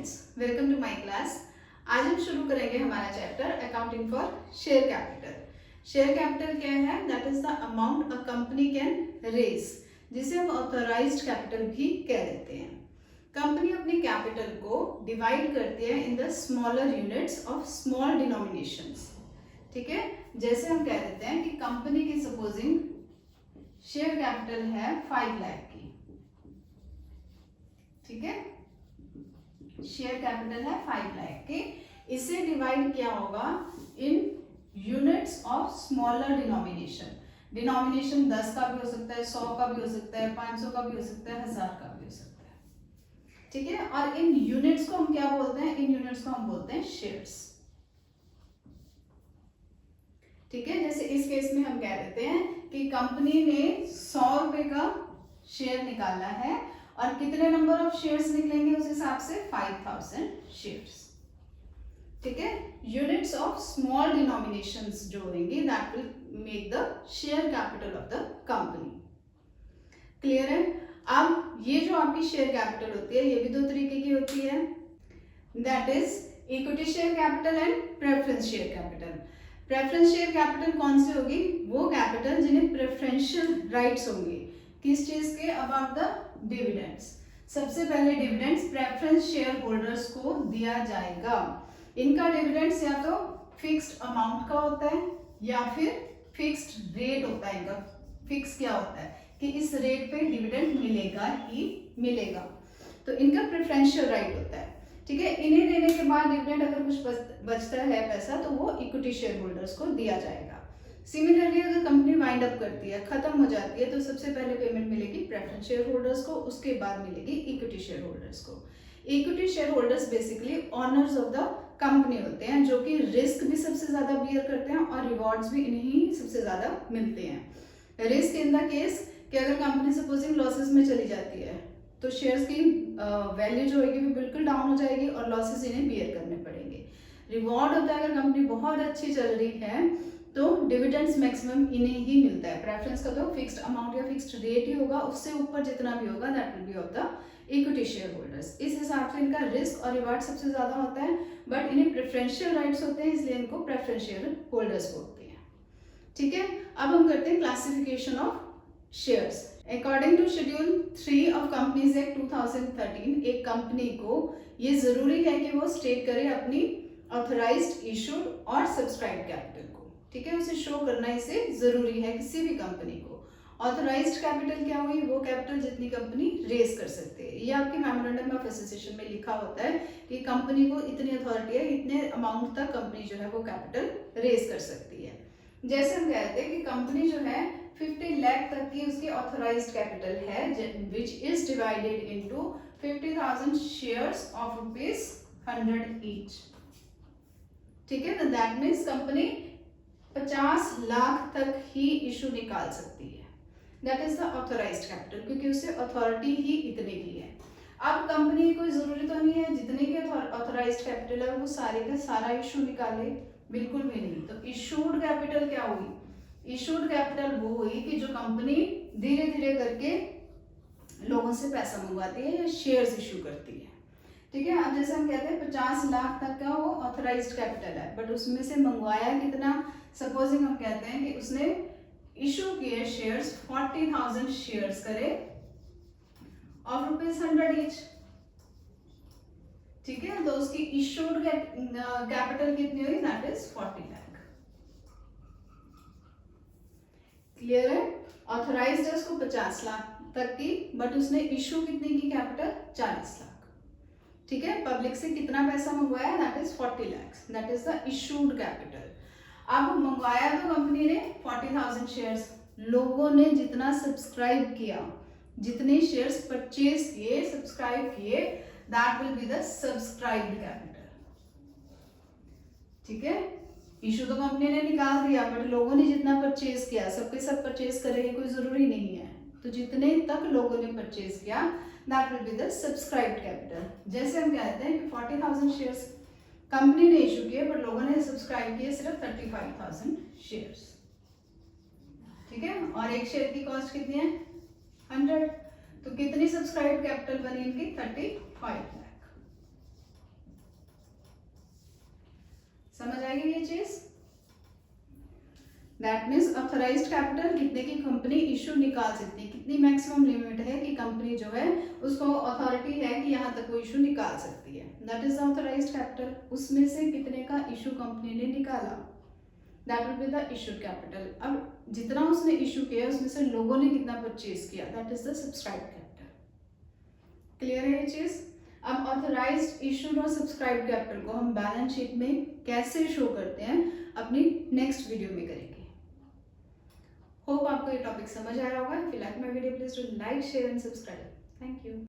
Students, welcome to my class. आज हम शुरू करेंगे हमारा chapter accounting for share capital. Share capital क्या है? That is the amount a company can raise, जिसे हम ऑथराइज्ड कैपिटल भी कह देते हैं। कंपनी अपनी कैपिटल को डिवाइड करती है in the smaller units of small denominations. ठीक है, जैसे हम कह देते हैं कि कंपनी की सपोजिंग शेयर कैपिटल है 5 लाख की। ठीक है, शेयर कैपिटल है 5 लाख के। इसे डिवाइड किया होगा in units of smaller denomination. Denomination 10 का भी हो सकता है, 100 का भी हो सकता है, 500 का भी हो सकता है, 1000 का भी हो सकता है। ठीक है, और इन यूनिट्स को हम क्या बोलते हैं? इन यूनिट्स को हम बोलते हैं शेयर्स। ठीक है, जैसे इस केस में हम कह देते हैं कि कंपनी ने 100 रुपए का शेयर निकाला है और कितने नंबर ऑफ शेयर्स निकलेंगे उस हिसाब से 5000 शेयर्स। ठीक है, यूनिट्स ऑफ स्मॉल डिनोमिनेशंस जो होंगी that will make the share capital of the company. Clear है? अब ये जो आपकी शेयर कैपिटल होती है ये भी 2 तरीके की होती है, that is equity share capital and preference share capital. Preference share capital कौन सी होगी? वो कैपिटल जिन्हें प्रेफरेंशियल राइट्स होंगे। किस चीज के? About the dividends. सबसे पहले डिविडेंड्स प्रेफरेंस शेयर होल्डर्स को दिया जाएगा। इनका डिविडेंड्स या तो फिक्स्ड अमाउंट का होता है या फिर फिक्स्ड रेट होता है। इनका फिक्स क्या होता है कि इस रेट पे डिविडेंड मिलेगा ही मिलेगा, तो इनका प्रेफरेंशियल राइट होता है। ठीक है, इन्हें देने के बाद डिविडेंड अगर कुछ बचता है पैसा तो वो इक्विटी शेयर होल्डर्स को दिया जाएगा। सिमिलरली अगर कंपनी वाइंड अप करती है, खत्म हो जाती है, तो सबसे पहले पेमेंट मिलेगी प्रेफरेंस शेयर होल्डर्स को, उसके बाद मिलेगी इक्विटी शेयर होल्डर्स को। Equity share holders basically honours of the company होते हैं, जो कि रिस्क भी सबसे ज्यादा बियर करते हैं और रिवॉर्ड्स भी इन्हीं सबसे ज्यादा मिलते हैं। रिस्क इन द केस कि अगर कंपनी सपोजिंग लॉसेस में चली जाती है तो शेयर्स की वैल्यू जो होगी वो बिल्कुल डाउन हो जाएगी और लॉसेस इन्हें बियर करने पड़ेंगे। रिवॉर्ड होता है अगर कंपनी बहुत अच्छी चल रही है तो डिविडेंड्स मैक्सिमम इन्हें ही मिलता है। प्रेफरेंस का तो फिक्स्ड अमाउंट या फिक्स्ड रेट ही होगा, उससे ऊपर जितना भी होगा that will be of the equity share holders. इस हिसाब से इनका रिस्क और रिवार्ड सबसे ज्यादा होता है, बट इन्हें प्रेफरेंशियल राइट्स होते हैं, इसलिए इनको प्रेफरेंस शेयर होल्डर्स बोलते हैं। ठीक है, अब हम करते हैं classification of shares. According to schedule 3 of companies act 2013, एक कंपनी को ये जरूरी है कि वो स्टेट करे अपनी ऑथराइज्ड, इशूड और सब्सक्राइब कैपिटल को। ठीक है, उसे शो करना इसे जरूरी है किसी भी कंपनी को। ऑथराइज्ड कैपिटल क्या हुई? वो कैपिटल जितनी कंपनी रेज कर सकते हैं। ये आपके मेमोरेंडम ऑफ एसोसिएशन में लिखा होता है कि कंपनी को इतनी अथॉरिटी है, इतने अमाउंट तक कंपनी जो है वो कैपिटल रेज कर सकती है। जैसे हम कहते हैं कि कंपनी जो है 50 लाख तक की उसकी ऑथराइज्ड कैपिटल है, which is divided into 50,000 shares of ₹100 each. ठीक है, तो दैट मीन्स कंपनी 50 लाख तक ही इशू निकाल सकती है। That is the authorised capital, क्योंकि उससे अथॉरिटी ही इतने की है। अब कंपनी को जरूरी तो नहीं है जितने के ऑथराइज्ड कैपिटल है वो सारे का सारा इशू निकाले, बिल्कुल भी नहीं। तो इशूड कैपिटल क्या हुई? इशूड कैपिटल वो हुई कि जो कंपनी धीरे धीरे करके लोगों से पैसा मंगवाती है या शेयर्स इशू करती है। ठीक है, अब जैसे हम कहते हैं 50 लाख तक का वो ऑथराइज्ड कैपिटल है, बट उसमें से मंगवाया कितना? सपोजिंग हम कहते हैं कि उसने इशू किए शेयर्स 40,000 शेयर्स करे ऑफ ₹100 ईच। ठीक है, तो उसकी इशूड कैपिटल कितनी हुई? That is 40 lakh. क्लियर है? ऑथराइज्ड है उसको 50 लाख तक की, बट उसने इशू कितने की कैपिटल? 40 लाख। ठीक है, पब्लिक से कितना पैसा मंगवाया? That is 40 lakh. That is the issued capital. अब मंगवाया तो कंपनी ने 40,000 शेयर्स, लोगों ने जितना सब्सक्राइब किया, जितने शेयर्स परचेज किए, सब्सक्राइब किए, that will be the subscribed capital. ठीक है, इशू तो कंपनी ने निकाल दिया, बट लोगों ने जितना परचेज किया, सबके सब परचेज करेंगे कोई जरूरी नहीं है, तो जितने तक लोगों ने परचेज किया that will be the subscribed capital. जैसे हम कहते हैं कि 40,000 शेयर्स कंपनी ने इशू किए, बट लोगों ने सब्सक्राइब किए सिर्फ 35,000 शेयर्स। ठीक है, और एक शेयर की कॉस्ट कितनी है? 100। तो कितनी सब्सक्राइब कैपिटल बनी इनकी? 35 lakh. That means authorised capital कितने की कंपनी इशू निकाल सकती है, कितनी मैक्सिमम लिमिट है कि कंपनी जो है उसको अथॉरिटी है कि यहाँ तक वो इशू निकाल सकती है, दैट इज ऑथराइज्ड कैपिटल। उसमें से कितने का इशू कंपनी ने निकाला, that will be the issued capital. अब जितना उसने इशू किया उसमें से लोगों ने कितना परचेज किया, that is the subscribe capital. Clear है ये चीज। अब ऑथराइज्ड, इशूड और सब्सक्राइब कैपिटल को हम बैलेंस शीट में कैसे शो करते हैं अपनी नेक्स्ट वीडियो में करेंगे। होप आपको ये टॉपिक समझ आया होगा। If you like my video please do like, share and subscribe. Thank you.